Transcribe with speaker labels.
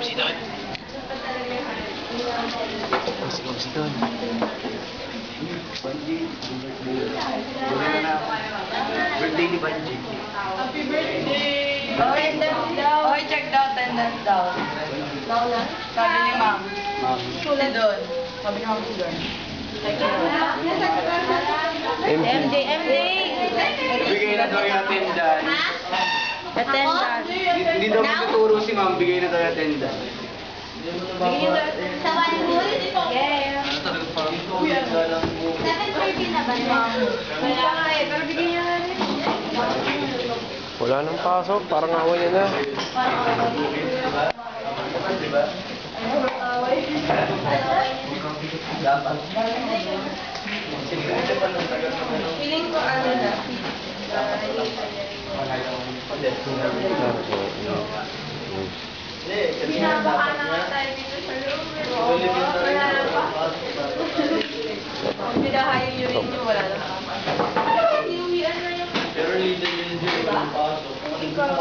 Speaker 1: si Don. Si Don. Birthday ni Banji.
Speaker 2: Happy birthday! Attendance daw. Okay, check daw, attendance daw. Sabi ni ma'am. Si Don. Sabi ni ma'am si Don.
Speaker 3: MJ.
Speaker 1: Bigay na daw yung attendance.
Speaker 3: Attendance.
Speaker 1: Hindi daw magtuturo si ma'am, bigay na daw yung attendance.
Speaker 4: Sa one bull? Yeah. 7:30 na ba?
Speaker 2: Wala nga eh, pero bigyan niya na rin.
Speaker 3: Wala nang pasok, parang awa niya na.
Speaker 2: Feeling ko ano na. Binabaka na nga tayo dito sa room. Wala na pa. Kung pinahayin nyo rin yung wala na pa. Inuwian na yung...
Speaker 1: Pero leader yun yung pasok.
Speaker 2: Ikaw.